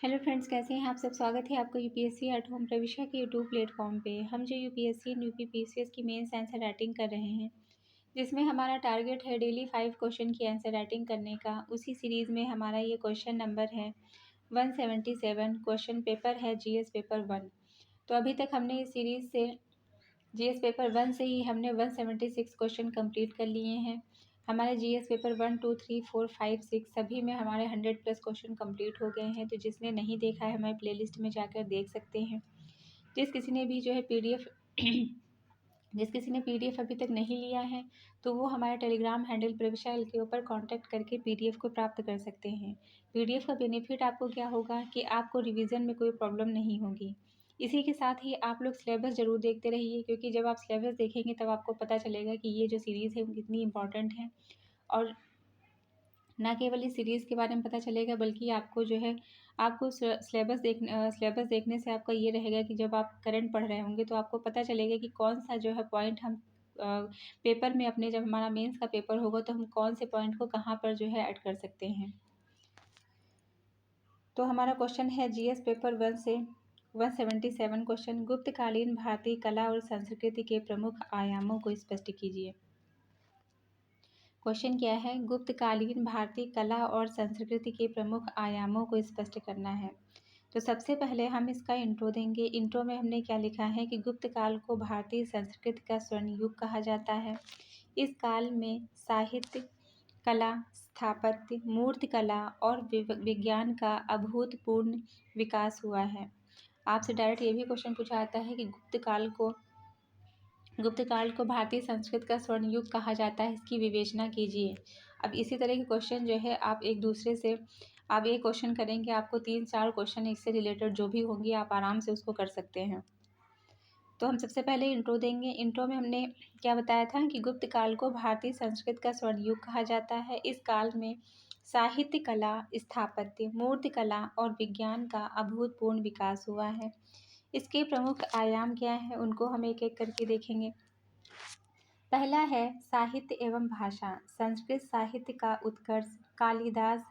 Hello friends, कैसे हैं आप सब। स्वागत है आपको यूपीएससी एट होम प्रविष्या के यूट्यूब प्लेटफॉर्म पे। हम जो यूपीएससी एंड यूपीपीसीएस की मेंस आंसर राइटिंग कर रहे हैं, जिसमें हमारा टारगेट है डेली 5 क्वेश्चन की आंसर राइटिंग करने का। उसी सीरीज़ में हमारा ये क्वेश्चन नंबर है 177। क्वेश्चन पेपर है जीएस पेपर 1। तो अभी तक हमने इस सीरीज़ से जीएस पेपर 1 से ही हमने 176 क्वेश्चन कंप्लीट कर लिए हैं। हमारे जीएस पेपर 1, 2, 3, 4, 5, 6 सभी में हमारे 100+ क्वेश्चन कंप्लीट हो गए हैं। तो जिसने नहीं देखा है हमारे प्लेलिस्ट में जाकर देख सकते हैं। जिस किसी ने भी जो है पीडीएफ जिस किसी ने पीडीएफ अभी तक नहीं लिया है, तो वो हमारे टेलीग्राम हैंडल प्रविष्या के ऊपर कांटेक्ट करके पीडीएफ को प्राप्त कर सकते हैं। पीडीएफ का बेनिफिट आपको क्या होगा कि आपको रिवीजन में कोई प्रॉब्लम नहीं होगी। इसी के साथ ही आप लोग सिलेबस ज़रूर देखते रहिए, क्योंकि जब आप सिलेबस देखेंगे तब आपको पता चलेगा कि ये जो सीरीज़ है वो कितनी इंपॉर्टेंट है। और ना केवल इस सीरीज़ के बारे में पता चलेगा, बल्कि आपको जो है आपको सिलेबस देखने से आपका ये रहेगा कि जब आप करंट पढ़ रहे होंगे तो आपको पता चलेगा कि कौन-सा जो है पॉइंट हम पेपर में अपने, जब हमारा मेंस का पेपर होगा तो हम कौन से पॉइंट को कहाँ पर जो है ऐड कर सकते हैं। तो हमारा क्वेश्चन है जीएस पेपर 1 से 177 क्वेश्चन। गुप्तकालीन भारतीय कला और संस्कृति के प्रमुख आयामों को स्पष्ट कीजिए। क्वेश्चन क्या है? गुप्तकालीन भारतीय कला और संस्कृति के प्रमुख आयामों को स्पष्ट करना है। तो सबसे पहले हम इसका इंट्रो देंगे। इंट्रो में हमने क्या लिखा है कि गुप्त काल को भारतीय संस्कृति का स्वर्ण युग कहा जाता है। इस काल में साहित्य, कला, स्थापत्य, मूर्तिकला और विज्ञान का अभूतपूर्व विकास हुआ है। आपसे डायरेक्ट ये भी क्वेश्चन पूछा जाता है कि गुप्त काल को भारतीय संस्कृत का स्वर्ण युग कहा जाता है, इसकी विवेचना कीजिए। अब इसी तरह के क्वेश्चन जो है आप एक दूसरे से आप एक क्वेश्चन करेंगे, आपको 3-4 क्वेश्चन इससे रिलेटेड जो भी होंगे आप आराम से उसको कर सकते हैं। तो हम सबसे पहले इंट्रो देंगे। इंट्रो में हमने क्या बताया था कि गुप्त काल को भारतीय संस्कृत का स्वर्ण युग कहा जाता है। इस काल में साहित्य, कला, स्थापत्य, मूर्तिकला और विज्ञान का अभूतपूर्व विकास हुआ है। इसके प्रमुख आयाम क्या हैं, उनको हम एक-एक करके देखेंगे। पहला है साहित्य एवं भाषा। संस्कृत साहित्य का उत्कर्ष, कालिदास,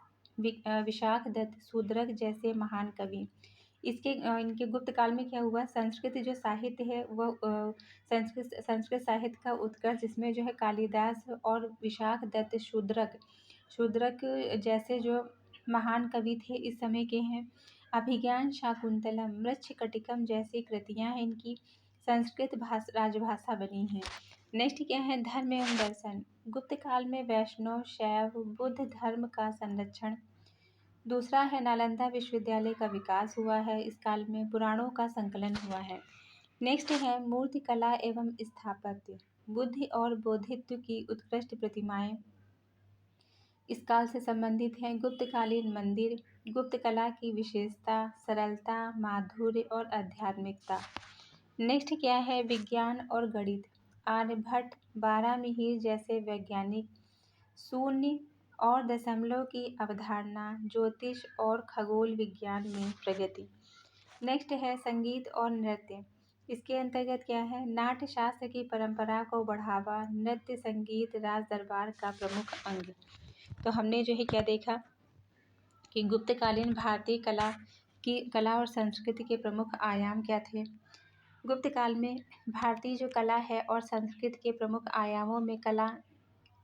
विशाख दत्त, शूद्रक जैसे महान कवि। इनके गुप्त काल में क्या हुआ, संस्कृत जो साहित्य है वह संस्कृत साहित्य का उत्कर्ष, जिसमें जो है कालिदास और विशाख दत्त, शूद्रक जैसे जो महान कवि थे इस समय के हैं। अभिज्ञान, शाकुंतलम, मृच्छकटिकम जैसी कृतियाँ इनकी संस्कृत राजभाषा बनी हैं। नेक्स्ट क्या है, धर्म एवं दर्शन। गुप्त काल में वैष्णव, शैव, बुद्ध धर्म का संरक्षण। दूसरा है नालंदा विश्वविद्यालय का विकास हुआ है। इस काल में पुराणों का संकलन हुआ है। नेक्स्ट है मूर्तिकला एवं स्थापत्य। बुद्धि और बोधित्व की उत्कृष्ट प्रतिमाएं इस काल से संबंधित हैं। गुप्तकालीन मंदिर। गुप्त कला की विशेषता, सरलता, माधुर्य और आध्यात्मिकता। नेक्स्ट क्या है, विज्ञान और गणित। आर्यभट्ट, बारहमिहिर जैसे वैज्ञानिक शून्य और दशमलव की अवधारणा, ज्योतिष और खगोल विज्ञान में प्रगति। नेक्स्ट है संगीत और नृत्य। इसके अंतर्गत क्या है, नाट्य शास्त्र की परंपरा को बढ़ावा, नृत्य संगीत राज दरबार का प्रमुख अंग। तो हमने जो है क्या देखा कि गुप्तकालीन भारतीय कला और संस्कृति के प्रमुख आयाम क्या थे। गुप्त काल में भारतीय जो कला है और संस्कृति के प्रमुख आयामों में कला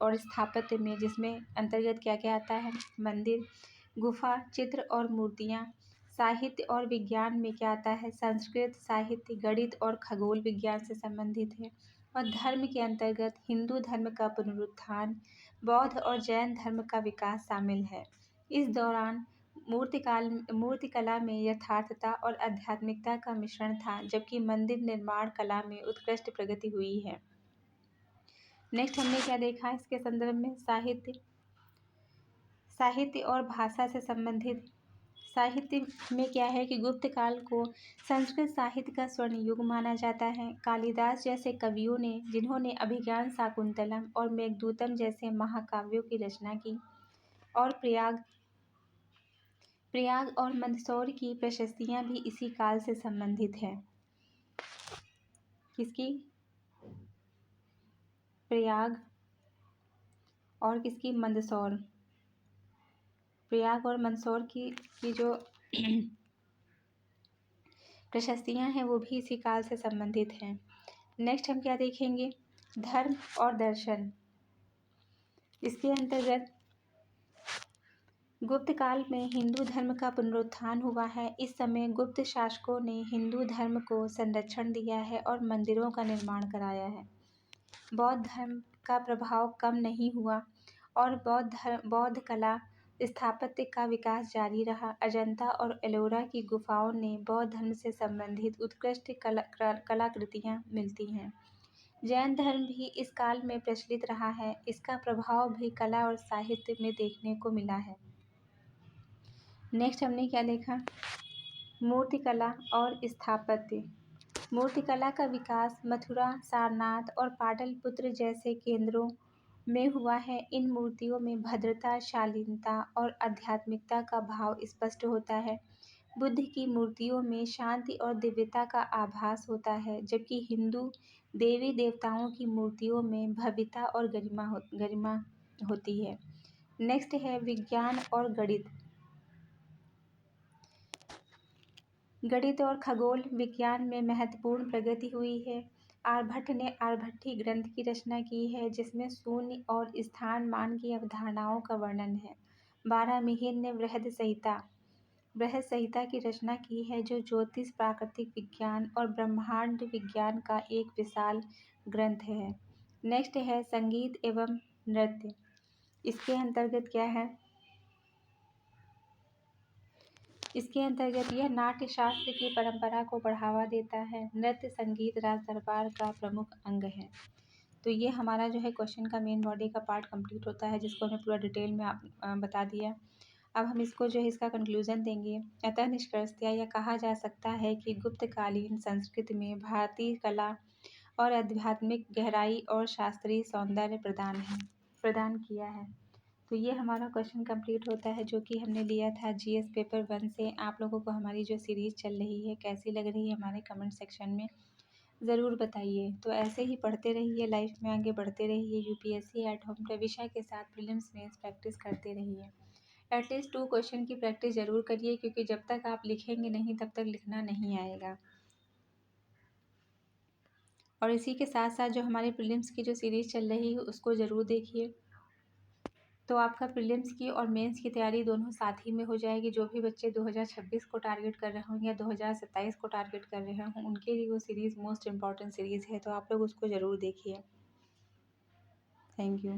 और स्थापत्य में, जिसमें अंतर्गत क्या क्या आता है, मंदिर, गुफा, चित्र और मूर्तियाँ। साहित्य और विज्ञान में क्या आता है, संस्कृत साहित्य, गणित और खगोल विज्ञान से संबंधित है। और धर्म के अंतर्गत हिंदू धर्म का पुनरुत्थान, बौद्ध और जैन धर्म का विकास शामिल है। इस दौरान मूर्तिकला में यथार्थता और आध्यात्मिकता का मिश्रण था, जबकि मंदिर निर्माण कला में उत्कृष्ट प्रगति हुई है। नेक्स्ट हमने क्या देखा इसके संदर्भ में, साहित्य और भाषा से संबंधित। साहित्य में क्या है कि गुप्त काल को संस्कृत साहित्य का स्वर्ण युग माना जाता है। कालिदास जैसे कवियों ने, जिन्होंने अभिज्ञान, शाकुंतलम और मेघदूतम जैसे महाकाव्यों की रचना की। और प्रयाग और मंदसौर की प्रशस्तियाँ भी इसी काल से संबंधित है। किसकी? प्रयाग और किसकी? मंदसौर। प्रयाग और मंदसौर की जो प्रशस्तियाँ हैं वो भी इसी काल से संबंधित हैं। नेक्स्ट हम क्या देखेंगे, धर्म और दर्शन। इसके अंतर्गत गुप्त काल में हिंदू धर्म का पुनरुत्थान हुआ है। इस समय गुप्त शासकों ने हिंदू धर्म को संरक्षण दिया है और मंदिरों का निर्माण कराया है। बौद्ध धर्म का प्रभाव कम नहीं हुआ और बौद्ध कला स्थापत्य का विकास जारी रहा। अजंता और एलोरा की गुफाओं ने बौद्ध धर्म से संबंधित उत्कृष्ट कलाकृतियाँ मिलती हैं। जैन धर्म भी इस काल में प्रचलित रहा है। इसका प्रभाव भी कला और साहित्य में देखने को मिला है। नेक्स्ट हमने क्या देखा, मूर्तिकला और स्थापत्य। मूर्तिकला का विकास मथुरा, सारनाथ और पाटलिपुत्र जैसे केंद्रों में हुआ है। इन मूर्तियों में भद्रता, शालीनता और आध्यात्मिकता का भाव स्पष्ट होता है। बुद्ध की मूर्तियों में शांति और दिव्यता का आभास होता है, जबकि हिंदू देवी देवताओं की मूर्तियों में भव्यता और गरिमा होती है। नेक्स्ट है विज्ञान और गणित। गणित और खगोल विज्ञान में महत्वपूर्ण प्रगति हुई है। आर्यभट्ट ने आर्यभट्टीय ग्रंथ की रचना की है, जिसमें शून्य और स्थान मान की अवधारणाओं का वर्णन है। बारहमीहिर ने बृहद संहिता की रचना की है, जो ज्योतिष, प्राकृतिक विज्ञान और ब्रह्मांड विज्ञान का एक विशाल ग्रंथ है। नेक्स्ट है संगीत एवं नृत्य। इसके अंतर्गत क्या है, इसके अंतर्गत यह नाट्य शास्त्र की परंपरा को बढ़ावा देता है। नृत्य संगीत राज दरबार का प्रमुख अंग है। तो ये हमारा जो है क्वेश्चन का मेन बॉडी का पार्ट कंप्लीट होता है, जिसको हमें पूरा डिटेल में बता दिया। अब हम इसको जो है इसका कंक्लूजन देंगे। अतः निष्कर्षतया यह कहा जा सकता है कि गुप्तकालीन संस्कृति में भारतीय कला और आध्यात्मिक गहराई और शास्त्रीय सौंदर्य प्रदान किया है। तो ये हमारा क्वेश्चन कंप्लीट होता है, जो कि हमने लिया था जीएस पेपर 1 से। आप लोगों को हमारी जो सीरीज़ चल रही है कैसी लग रही है, हमारे कमेंट सेक्शन में ज़रूर बताइए। तो ऐसे ही पढ़ते रहिए, लाइफ में आगे बढ़ते रहिए। यूपीएससी एट होम प्रविशा के साथ प्रीलिम्स मेंस प्रैक्टिस करते रहिए। एटलीस्ट 2 क्वेश्चन की प्रैक्टिस ज़रूर करिए, क्योंकि जब तक आप लिखेंगे नहीं तब तक लिखना नहीं आएगा। और इसी के साथ साथ जो हमारे प्रीलिम्स की जो सीरीज़ चल रही है उसको ज़रूर देखिए। तो आपका प्रीलिम्स की और मेंस की तैयारी दोनों साथ ही में हो जाएगी। जो भी बच्चे 2026 को टारगेट कर रहे हों या 2027 को टारगेट कर रहे हों, उनके लिए वो सीरीज़ मोस्ट इम्पॉर्टेंट सीरीज़ है। तो आप लोग उसको ज़रूर देखिए। Thank you.